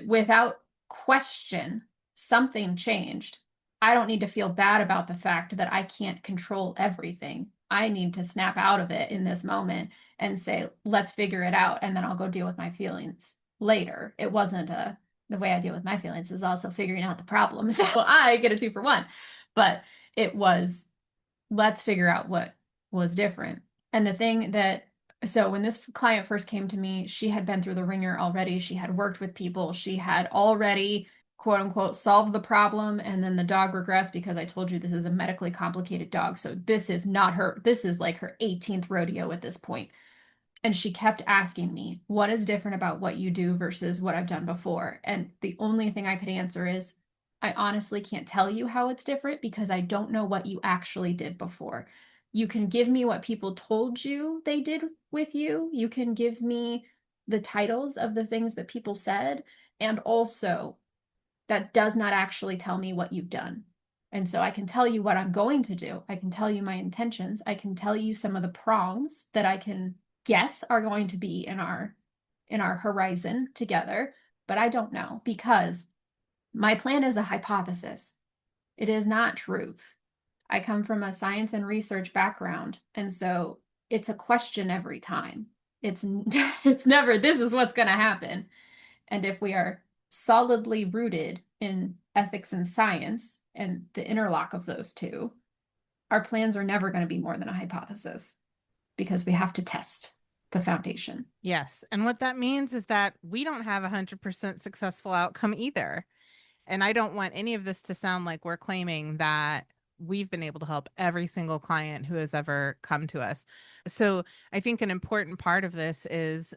Without question, something changed. I don't need to feel bad about the fact that I can't control everything. I need to snap out of it in this moment and say, let's figure it out. And then I'll go deal with my feelings later. It wasn't the way I deal with my feelings is also figuring out the problem. So I get a 2-for-1. But it was, let's figure out what was different. And the thing that, so when this client first came to me, she had been through the ringer already. She had worked with people. She had already, quote unquote, solved the problem. And then the dog regressed, because I told you this is a medically complicated dog. So this is not her, this is like her 18th rodeo at this point. And she kept asking me, what is different about what you do versus what I've done before? And the only thing I could answer is, I honestly can't tell you how it's different because I don't know what you actually did before. You can give me what people told you they did with you. You can give me the titles of the things that people said. And also, that does not actually tell me what you've done. And so I can tell you what I'm going to do. I can tell you my intentions. I can tell you some of the prongs that I can guess are going to be in our horizon together, but I don't know because my plan is a hypothesis. It is not truth. I come from a science and research background, and so it's a question every time. It's it's never this is what's going to happen. And if we are solidly rooted in ethics and science and the interlock of those two, our plans are never going to be more than a hypothesis because we have to test the foundation. Yes. And what that means is that we don't have a 100% successful outcome either. And I don't want any of this to sound like we're claiming that we've been able to help every single client who has ever come to us. So I think an important part of this is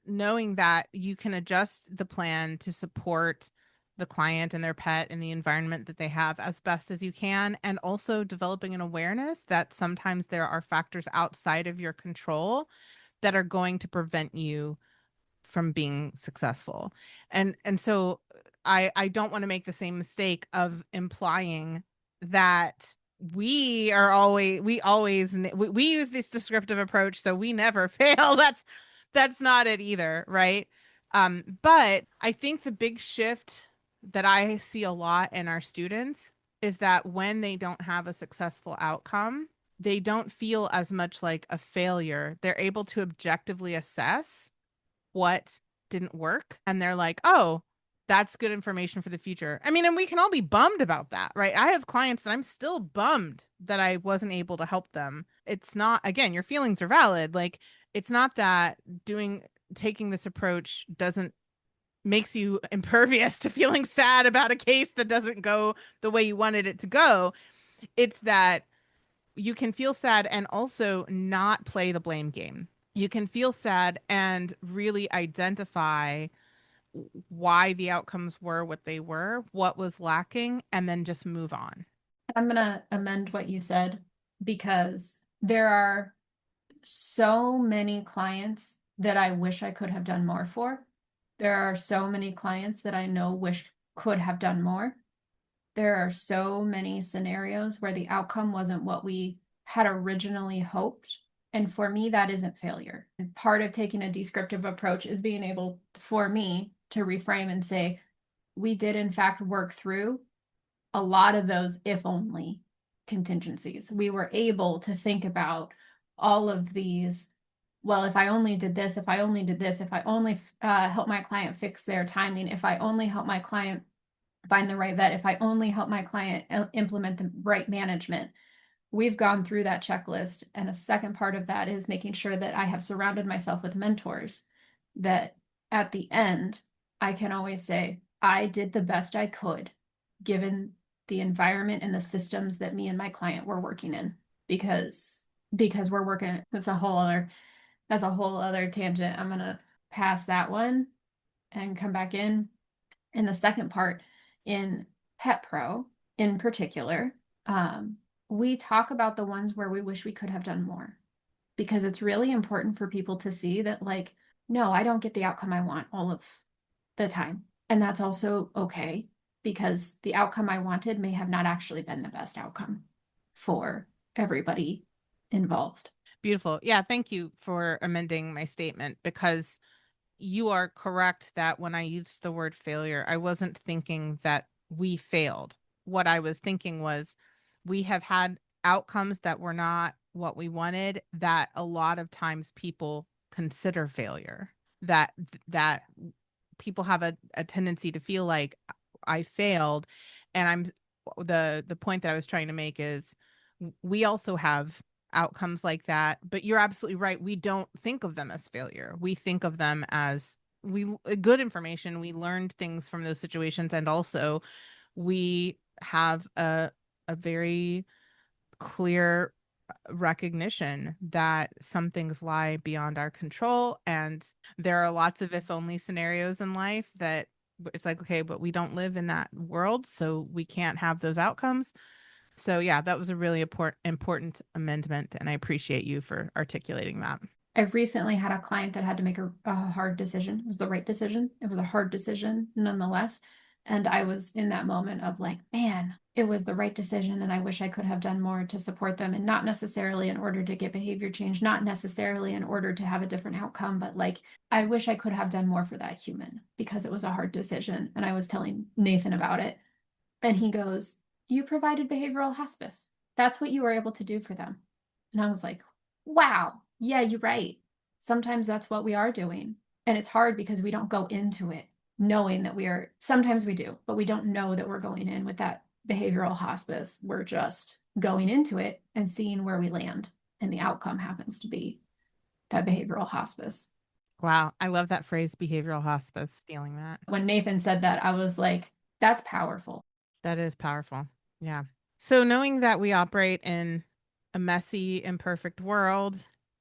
knowing that you can adjust the plan to support the client and their pet and the environment that they have as best as you can, and also developing an awareness that sometimes there are factors outside of your control that are going to prevent you from being successful. And so I don't want to make the same mistake of implying that we use this descriptive approach so we never fail. That's not it either, right? But I think the big shift that I see a lot in our students is that when they don't have a successful outcome, they don't feel as much like a failure. They're able to objectively assess what didn't work, and they're like, oh, that's good information for the future. I mean, and we can all be bummed about that, right? I have clients that I'm still bummed that I wasn't able to help them. It's not, again, your feelings are valid. Like, it's not that taking this approach doesn't makes you impervious to feeling sad about a case that doesn't go the way you wanted it to go. It's that you can feel sad and also not play the blame game. You can feel sad and really identify why the outcomes were what they were, what was lacking, and then just move on. I'm going to amend what you said because there are so many clients that I wish I could have done more for. There are so many clients that I know wish could have done more. There are so many scenarios where the outcome wasn't what we had originally hoped. And for me, that isn't failure. And part of taking a descriptive approach is being able, for me, to reframe and say, we did in fact work through a lot of those if only contingencies. We were able to think about all of these. Well, if I only did this, if I only did this, if I only help my client fix their timing, if I only help my client find the right vet, if I only help my client implement the right management. We've gone through that checklist. And a second part of that is making sure that I have surrounded myself with mentors that at the end, I can always say, I did the best I could given the environment and the systems that me and my client were working in because we're working that's a whole other tangent. I'm gonna pass that one and come back in the second part in Pet Pro in particular. We talk about the ones where we wish we could have done more because it's really important for people to see that, like, no, I don't get the outcome I want all of the time. And that's also okay because the outcome I wanted may have not actually been the best outcome for everybody involved. Beautiful. Yeah, thank you for amending my statement, because you are correct that when I used the word failure, I wasn't thinking that we failed. What I was thinking was we have had outcomes that were not what we wanted, that a lot of times people consider failure, that people have a tendency to feel like I failed. And the point that I was trying to make is we also have outcomes like that, but you're absolutely right. We don't think of them as failure. We think of them as good information. We learned things from those situations, and also we have a very clear recognition that some things lie beyond our control. And there are lots of if only scenarios in life that it's like, okay, but we don't live in that world, so we can't have those outcomes. So, yeah, that was a really important amendment. And I appreciate you for articulating that. I recently had a client that had to make a hard decision. It was the right decision. It was a hard decision nonetheless. And I was in that moment of like, man, it was the right decision. And I wish I could have done more to support them. And not necessarily in order to get behavior change, not necessarily in order to have a different outcome, but like, I wish I could have done more for that human because it was a hard decision. And I was telling Nathan about it. And he goes, you provided behavioral hospice. That's what you were able to do for them. And I was like, wow, yeah, you're right. Sometimes that's what we are doing. And it's hard because we don't go into it knowing that we are, sometimes we do, but we don't know that we're going in with that behavioral hospice. We're just going into it and seeing where we land. And the outcome happens to be that behavioral hospice. Wow. I love that phrase, behavioral hospice, stealing that. When Nathan said that, I was like, that's powerful. That is powerful. Yeah. So knowing that we operate in a messy, imperfect world,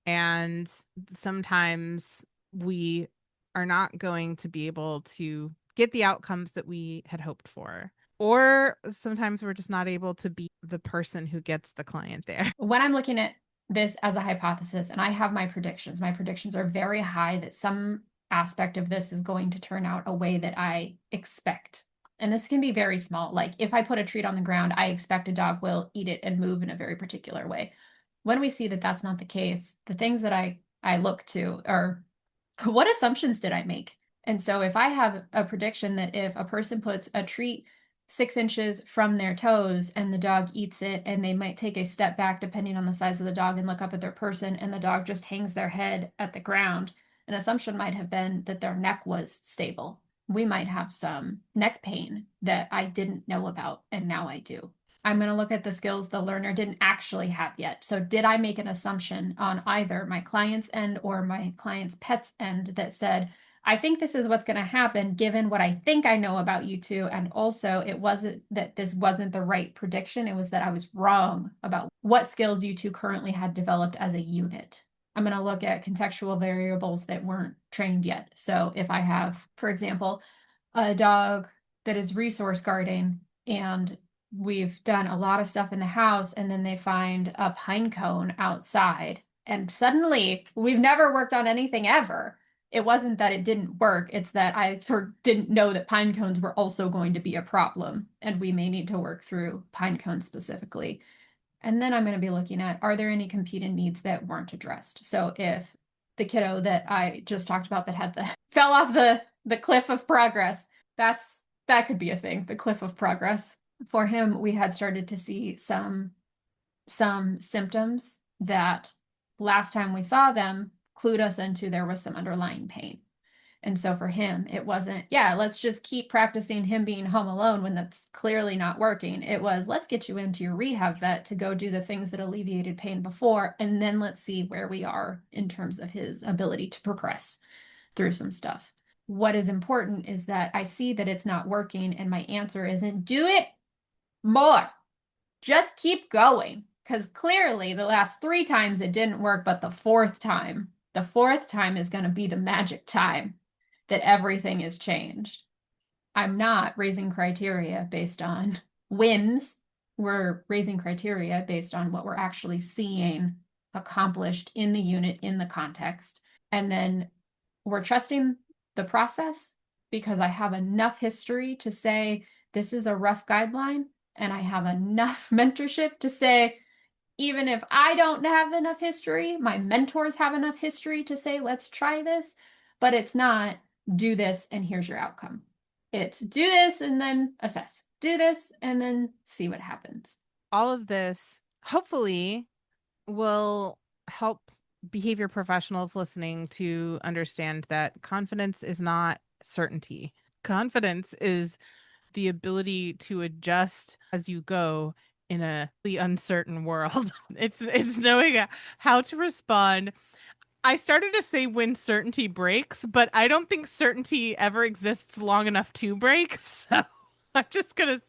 and sometimes we are not going to be able to get the outcomes that we had hoped for. Or sometimes we're just not able to be the person who gets the client there. When I'm looking at this as a hypothesis and I have my predictions are very high that some aspect of this is going to turn out a way that I expect. And this can be very small. Like if I put a treat on the ground, I expect a dog will eat it and move in a very particular way. When we see that that's not the case, the things that I look to are what assumptions did I make? And so if I have a prediction that if a person puts a treat 6 inches from their toes and the dog eats it, and they might take a step back depending on the size of the dog and look up at their person, and the dog just hangs their head at the ground, an assumption might have been that their neck was stable. We might have some neck pain that I didn't know about, and now I do. I'm going to look at the skills the learner didn't actually have yet. So did I make an assumption on either my client's end or my client's pet's end that said, I think this is what's going to happen given what I think I know about you two. And also it wasn't that this wasn't the right prediction. It was that I was wrong about what skills you two currently had developed as a unit. I'm going to look at contextual variables that weren't trained yet. So if I have, for example, a dog that is resource guarding and we've done a lot of stuff in the house and then they find a pine cone outside and suddenly we've never worked on anything ever. It wasn't that it didn't work, it's that I didn't know that pine cones were also going to be a problem and we may need to work through pine cones specifically. And then I'm going to be looking at, are there any competing needs that weren't addressed? So if the kiddo that I just talked about that had the fell off the cliff of progress, that could be a thing, the cliff of progress. For him, we had started to see some symptoms that last time we saw them clued us into there was some underlying pain. And so for him, it wasn't, yeah, let's just keep practicing him being home alone when that's clearly not working. It was, let's get you into your rehab vet to go do the things that alleviated pain before, and then let's see where we are in terms of his ability to progress through some stuff. What is important is that I see that it's not working, and my answer isn't do it more. Just keep going. Because clearly the last 3 times it didn't work, but the fourth time is going to be the magic time that everything is changed. I'm not raising criteria based on wins. We're raising criteria based on what we're actually seeing accomplished in the unit, in the context. And then we're trusting the process because I have enough history to say this is a rough guideline. And I have enough mentorship to say, even if I don't have enough history, my mentors have enough history to say, let's try this. But it's not do this and here's your outcome. It's do this and then assess. Do this and then see what happens. All of this hopefully will help behavior professionals listening to understand that confidence is not certainty. Confidence is the ability to adjust as you go in a really uncertain world. It's knowing how to respond. I started to say when certainty breaks, but I don't think certainty ever exists long enough to break. So I'm just gonna.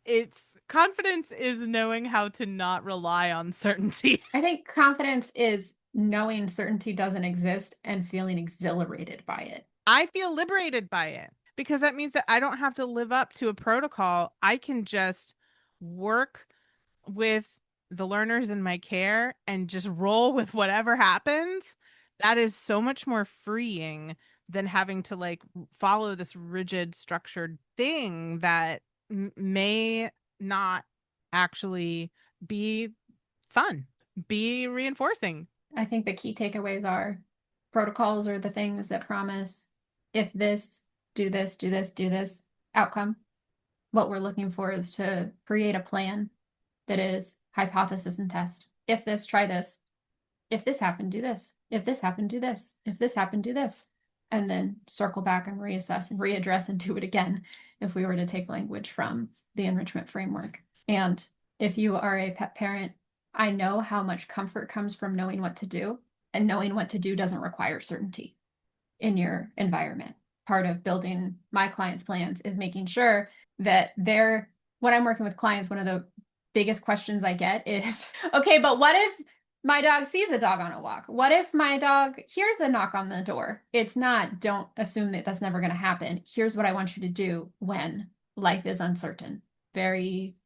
It's Confidence is knowing how to not rely on certainty. I think confidence is knowing certainty doesn't exist and feeling exhilarated by it. I feel liberated by it because that means that I don't have to live up to a protocol. I can just work with the learners in my care and just roll with whatever happens. That is so much more freeing than having to like follow this rigid structured thing that may not actually be fun, be reinforcing. I think the key takeaways are protocols are the things that promise if this, do this, do this, do this, outcome. What we're looking for is to create a plan that is hypothesis and test. If this, try this. If this happened, do this. If this happened, do this. If this happened, do this. And then circle back and reassess and readdress and do it again if we were to take language from the enrichment framework. And if you are a pet parent, I know how much comfort comes from knowing what to do, and knowing what to do doesn't require certainty in your environment. Part of building my clients' plans is making sure that when I'm working with clients, one of the biggest questions I get is, okay, but what if my dog sees a dog on a walk? What if my dog hears a knock on the door? It's not, don't assume that that's never going to happen. Here's what I want you to do when life is uncertain. Very,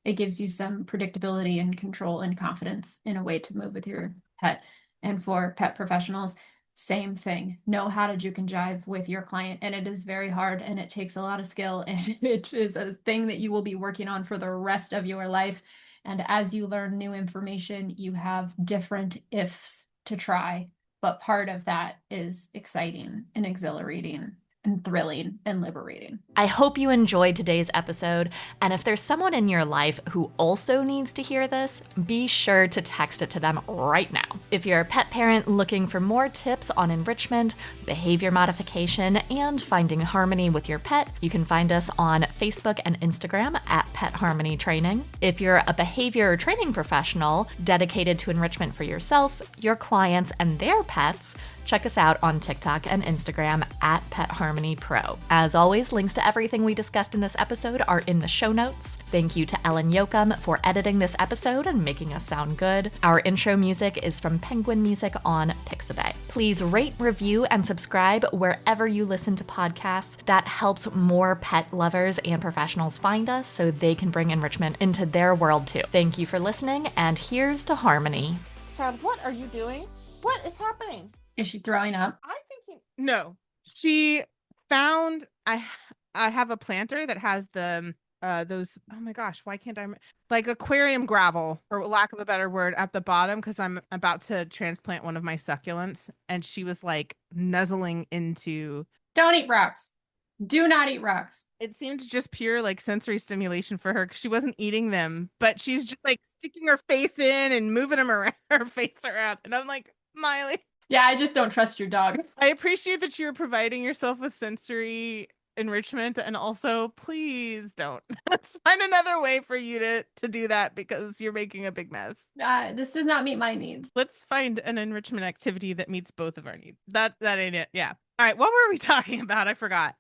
it gives you some predictability and control and confidence in a way to move with your pet. And for pet professionals, same thing. Know how to juke and jive with your client. And it is very hard and it takes a lot of skill. And it is a thing that you will be working on for the rest of your life. And as you learn new information, you have different ifs to try. But part of that is exciting and exhilarating and thrilling and liberating. I hope you enjoyed today's episode, and if there's someone in your life who also needs to hear this, be sure to text it to them right now. If you're a pet parent looking for more tips on enrichment, behavior modification, and finding harmony with your pet, you can find us on Facebook and Instagram at Pet Harmony Training. If you're a behavior training professional dedicated to enrichment for yourself, your clients, and their pets, check us out on TikTok and Instagram at Pet Harmony Pro. As always, links to everything we discussed in this episode are in the show notes. Thank you to Ellen Yoakum for editing this episode and making us sound good. Our intro music is from Penguin Music on Pixabay. Please rate, review, and subscribe wherever you listen to podcasts. That helps more pet lovers and professionals find us so they can bring enrichment into their world too. Thank you for listening, and here's to Harmony. Chad, what are you doing? What is happening? Is she throwing up? I'm thinking no. She found I have a planter that has the those, oh my gosh, why can't I like aquarium gravel, for lack of a better word, at the bottom because I'm about to transplant one of my succulents, and she was like nuzzling into. Don't eat rocks. Do not eat rocks. It seemed just pure like sensory stimulation for her because she wasn't eating them, but she's just like sticking her face in and moving them around, her face around, and I'm like, Miley. Yeah, I just don't trust your dog. I appreciate that you're providing yourself with sensory enrichment, and also please don't. Let's find another way for you to do that because you're making a big mess. This does not meet my needs. Let's find an enrichment activity that meets both of our needs. That ain't it. Yeah. All right. What were we talking about? I forgot.